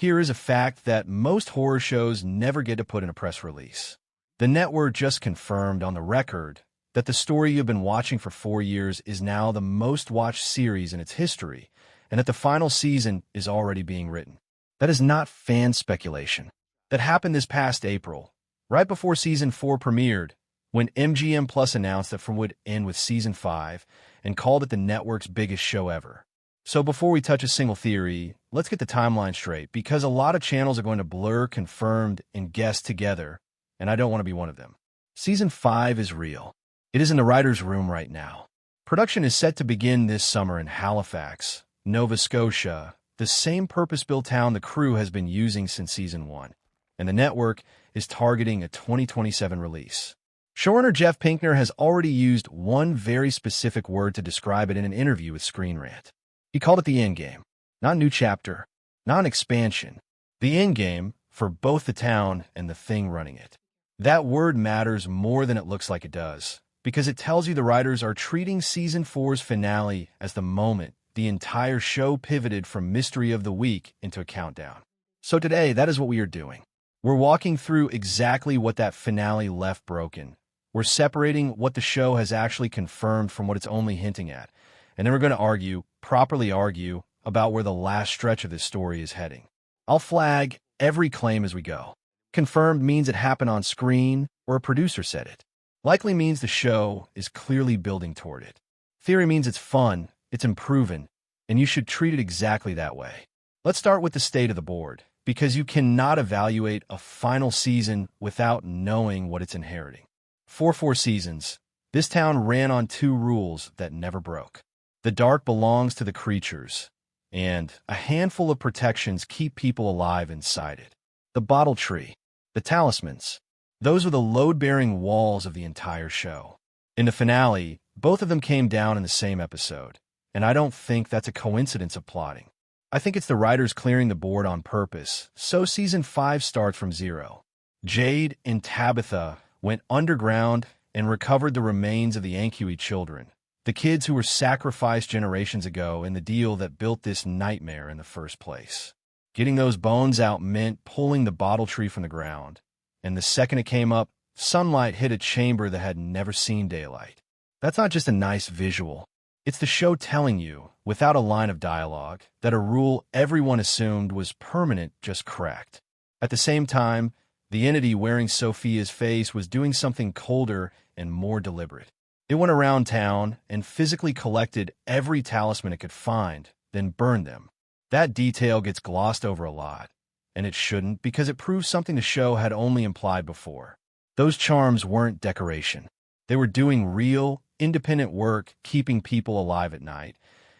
Here is a fact that most horror shows never get to put in a press release. The network just confirmed on the record that the story you've been watching for 4 years is now the most-watched series in its history, and that the final season is already being written. That is not fan speculation. That happened this past April, right before Season 4 premiered, when MGM Plus announced that From would end with Season 5 and called it the network's biggest show ever. So before we touch a single theory, let's get the timeline straight, because a lot of channels are going to blur confirmed and guess together, and I don't want to be one of them. Season 5 is real. It is in the writer's room right now. Production is set to begin this summer in Halifax, Nova Scotia, the same purpose-built town the crew has been using since Season 1, and the network is targeting a 2027 release. Showrunner Jeff Pinkner has already used one very specific word to describe it in an interview with Screen Rant. He called it the endgame, not a new chapter, not an expansion. The endgame for both the town and the thing running it. That word matters more than it looks like it does, because it tells you the writers are treating Season 4's finale as the moment the entire show pivoted from Mystery of the Week into a countdown. So today, that is what we are doing. We're walking through exactly what that finale left broken. We're separating what the show has actually confirmed from what it's only hinting at. And then we're going to properly argue, about where the last stretch of this story is heading. I'll flag every claim as we go. Confirmed means it happened on screen, or a producer said it. Likely means the show is clearly building toward it. Theory means it's fun, it's improving, and you should treat it exactly that way. Let's start with the state of the board, because you cannot evaluate a final season without knowing what it's inheriting. For 4 seasons, this town ran on 2 rules that never broke. The dark belongs to the creatures, and a handful of protections keep people alive inside it. The bottle tree, the talismans, those were the load-bearing walls of the entire show. In the finale, both of them came down in the same episode, and I don't think that's a coincidence of plotting. I think it's the writers clearing the board on purpose, so Season 5 starts from zero. Jade and Tabitha went underground and recovered the remains of the Ankuey children, the kids who were sacrificed generations ago in the deal that built this nightmare in the first place. Getting those bones out meant pulling the bottle tree from the ground, and the second it came up, sunlight hit a chamber that had never seen daylight. That's not just a nice visual. It's the show telling you, without a line of dialogue, that a rule everyone assumed was permanent just cracked. At the same time, the entity wearing Sophia's face was doing something colder and more deliberate. It went around town and physically collected every talisman it could find, then burned them. That detail gets glossed over a lot, and it shouldn't, because it proves something the show had only implied before. Those charms weren't decoration. They were doing real, independent work, keeping people alive at night,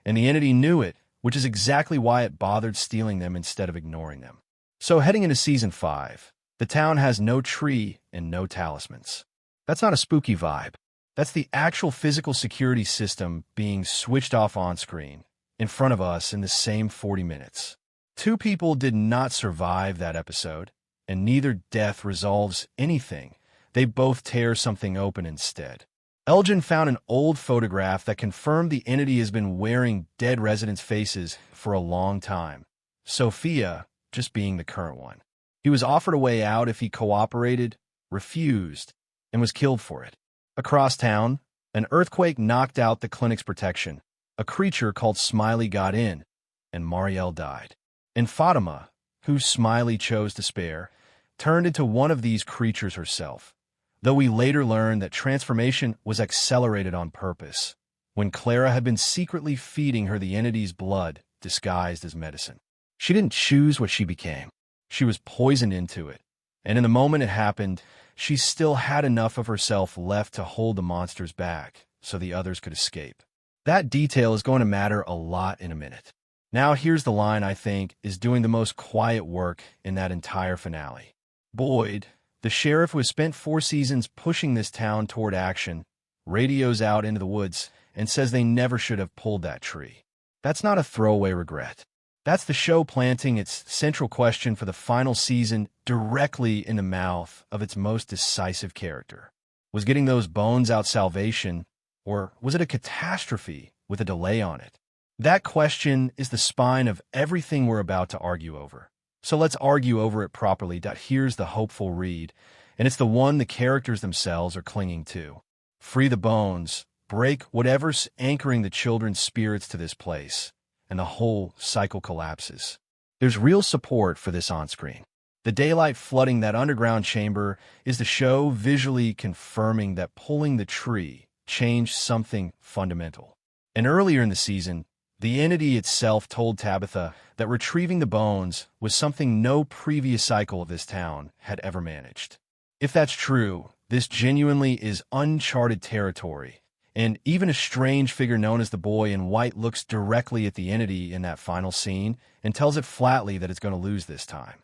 and the entity knew it, which is exactly why it bothered stealing them instead of ignoring them. So heading into Season 5, the town has no tree and no talismans. That's not a spooky vibe. That's the actual physical security system being switched off on screen, in front of us in the same 40 minutes. 2 people did not survive that episode, and neither death resolves anything. They both tear something open instead. Elgin found an old photograph that confirmed the entity has been wearing dead residents' faces for a long time. Sophia just being the current one. He was offered a way out if he cooperated, refused, and was killed for it. Across town, an earthquake knocked out the clinic's protection. A creature called Smiley got in, and Marielle died. And Fatima, who Smiley chose to spare, turned into one of these creatures herself, though we later learned that transformation was accelerated on purpose, when Clara had been secretly feeding her the entity's blood disguised as medicine. She didn't choose what she became. She was poisoned into it, and in the moment it happened, she still had enough of herself left to hold the monsters back so the others could escape. That detail is going to matter a lot in a minute. Now here's the line I think is doing the most quiet work in that entire finale. Boyd, the sheriff who has spent 4 seasons pushing this town toward action, radios out into the woods and says they never should have pulled that tree. That's not a throwaway regret. That's the show planting its central question for the final season directly in the mouth of its most decisive character. Was getting those bones out salvation, or was it a catastrophe with a delay on it? That question is the spine of everything we're about to argue over. So let's argue over it properly. Here's the hopeful read, and it's the one the characters themselves are clinging to. Free the bones, break whatever's anchoring the children's spirits to this place, and the whole cycle collapses. There's real support for this on-screen. The daylight flooding that underground chamber is the show visually confirming that pulling the tree changed something fundamental. And earlier in the season, the entity itself told Tabitha that retrieving the bones was something no previous cycle of this town had ever managed. If that's true, this genuinely is uncharted territory, and even a strange figure known as the Boy in White looks directly at the entity in that final scene and tells it flatly that it's going to lose this time.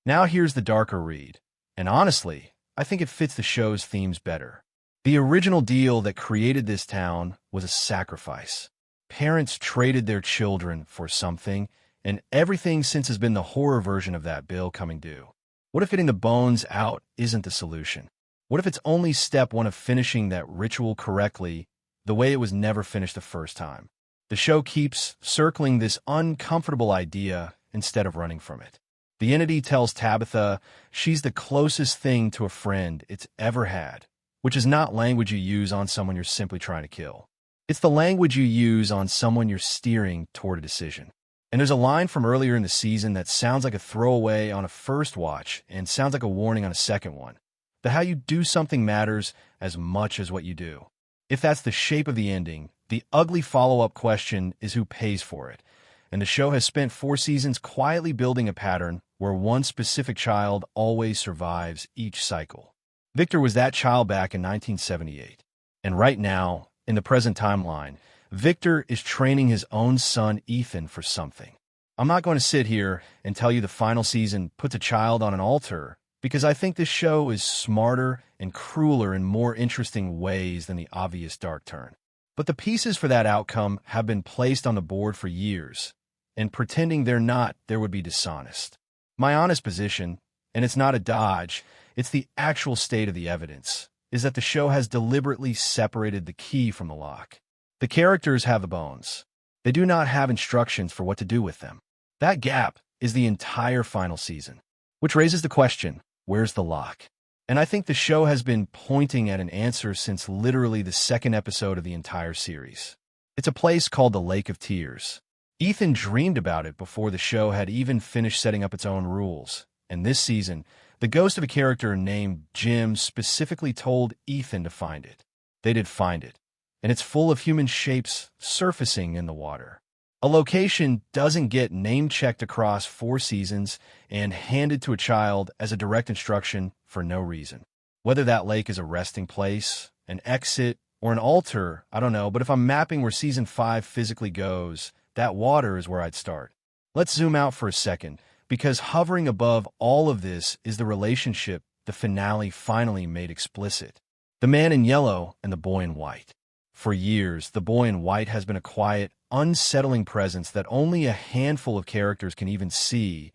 Now here's the darker read, and honestly, I think it fits the show's themes better. The original deal that created this town was a sacrifice. Parents traded their children for something, and everything since has been the horror version of that bill coming due. What if getting the bones out isn't the solution? What if it's only step one of finishing that ritual correctly, the way it was never finished the first time? The show keeps circling this uncomfortable idea instead of running from it. The entity tells Tabitha she's the closest thing to a friend it's ever had, which is not language you use on someone you're simply trying to kill. It's the language you use on someone you're steering toward a decision. And there's a line from earlier in the season that sounds like a throwaway on a first watch and sounds like a warning on a second one. That how you do something matters as much as what you do. If that's the shape of the ending, the ugly follow-up question is who pays for it. And the show has spent 4 seasons quietly building a pattern where one specific child always survives each cycle. Victor was that child back in 1978. And right now, in the present timeline, Victor is training his own son Ethan for something. I'm not going to sit here and tell you the final season puts a child on an altar, because I think this show is smarter and crueler in more interesting ways than the obvious dark turn. But the pieces for that outcome have been placed on the board for years, and pretending they're not there would be dishonest. My honest position, and it's not a dodge, it's the actual state of the evidence, is that the show has deliberately separated the key from the lock. The characters have the bones. They do not have instructions for what to do with them. That gap is the entire final season, which raises the question, where's the lock? And I think the show has been pointing at an answer since literally the second episode of the entire series. It's a place called the Lake of Tears. Ethan dreamed about it before the show had even finished setting up its own rules. And this season, the ghost of a character named Jim specifically told Ethan to find it. They did find it, and it's full of human shapes surfacing in the water. A location doesn't get name-checked across 4 seasons and handed to a child as a direct instruction for no reason. Whether that lake is a resting place, an exit, or an altar, I don't know, but if I'm mapping where Season 5 physically goes, that water is where I'd start. Let's zoom out for a second, because hovering above all of this is the relationship the finale finally made explicit. The man in yellow and the boy in white. For years, the boy in white has been a quiet, unsettling presence that only a handful of characters can even see,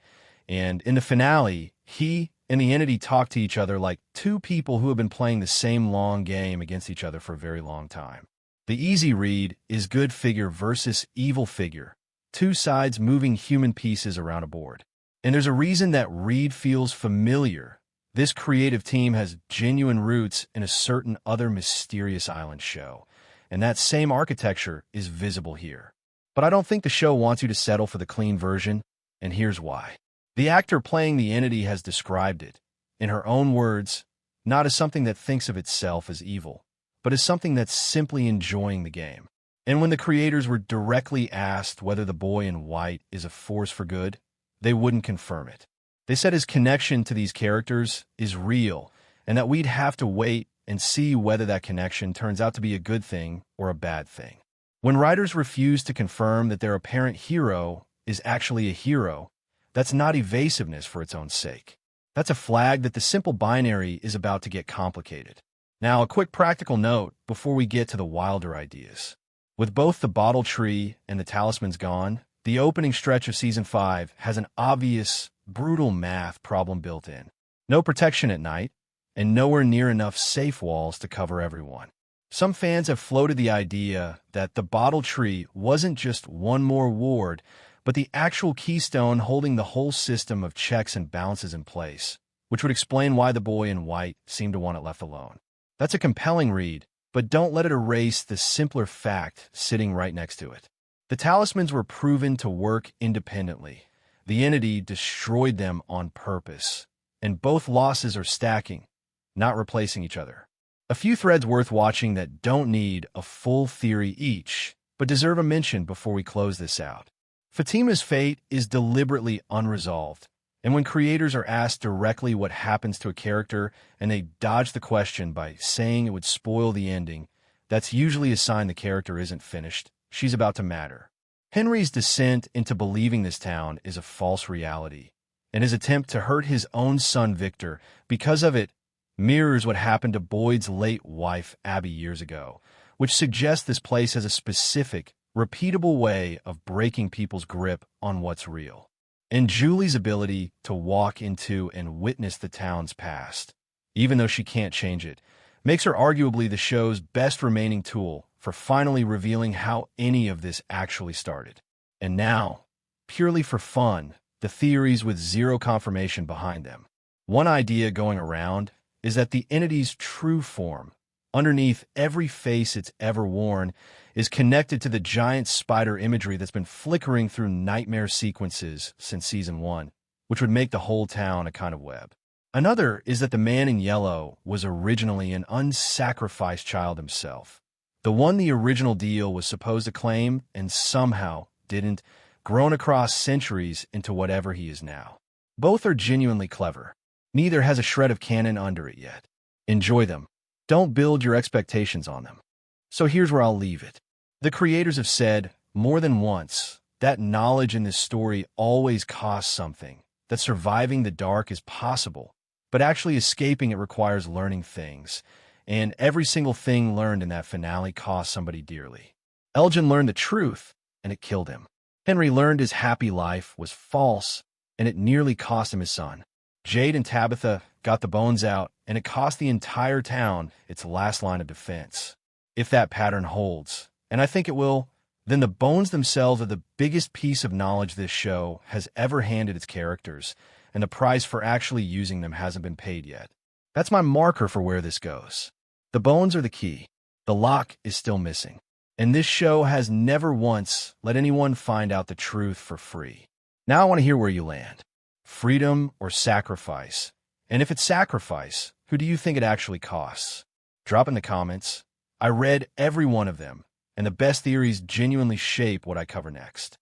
and in the finale, he and the entity talk to each other like 2 people who have been playing the same long game against each other for a very long time. The easy read is good figure versus evil figure, 2 sides moving human pieces around a board. And there's a reason that read feels familiar. This creative team has genuine roots in a certain other mysterious island show, and that same architecture is visible here. But I don't think the show wants you to settle for the clean version, and here's why. The actor playing the entity has described it, in her own words, not as something that thinks of itself as evil, but as something that's simply enjoying the game. And when the creators were directly asked whether the boy in white is a force for good, they wouldn't confirm it. They said his connection to these characters is real, and that we'd have to wait and see whether that connection turns out to be a good thing or a bad thing. When writers refuse to confirm that their apparent hero is actually a hero, that's not evasiveness for its own sake. That's a flag that the simple binary is about to get complicated. Now, a quick practical note before we get to the wilder ideas. With both the bottle tree and the talismans gone, the opening stretch of Season 5 has an obvious, brutal math problem built in. No protection at night, and nowhere near enough safe walls to cover everyone. Some fans have floated the idea that the bottle tree wasn't just one more ward, but the actual keystone holding the whole system of checks and balances in place, which would explain why the boy in white seemed to want it left alone. That's a compelling read, but don't let it erase the simpler fact sitting right next to it. The talismans were proven to work independently. The entity destroyed them on purpose, and both losses are stacking, not replacing each other. A few threads worth watching that don't need a full theory each, but deserve a mention before we close this out. Fatima's fate is deliberately unresolved, and when creators are asked directly what happens to a character and they dodge the question by saying it would spoil the ending, that's usually a sign the character isn't finished. She's about to matter. Henry's descent into believing this town is a false reality, and his attempt to hurt his own son Victor because of it mirrors what happened to Boyd's late wife Abby years ago, which suggests this place has a specific, repeatable way of breaking people's grip on what's real. And Julie's ability to walk into and witness the town's past, even though she can't change it, makes her arguably the show's best remaining tool for finally revealing how any of this actually started. And now, purely for fun, the theories with zero confirmation behind them. One idea going around is that the entity's true form, underneath every face it's ever worn, is connected to the giant spider imagery that's been flickering through nightmare sequences since Season 1, which would make the whole town a kind of web. Another is that the man in yellow was originally an unsacrificed child himself, the one the original deal was supposed to claim and somehow didn't, grown across centuries into whatever he is now. Both are genuinely clever. Neither has a shred of canon under it yet. Enjoy them. Don't build your expectations on them. So here's where I'll leave it. The creators have said, more than once, that knowledge in this story always costs something, that surviving the dark is possible, but actually escaping it requires learning things, and every single thing learned in that finale cost somebody dearly. Elgin learned the truth, and it killed him. Henry learned his happy life was false, and it nearly cost him his son. Jade and Tabitha got the bones out, and it cost the entire town its last line of defense. If that pattern holds, and I think it will, then the bones themselves are the biggest piece of knowledge this show has ever handed its characters, and the price for actually using them hasn't been paid yet. That's my marker for where this goes. The bones are the key. The lock is still missing. And this show has never once let anyone find out the truth for free. Now I want to hear where you land. Freedom or sacrifice? And if it's sacrifice, who do you think it actually costs? Drop in the comments. I read every one of them, and the best theories genuinely shape what I cover next.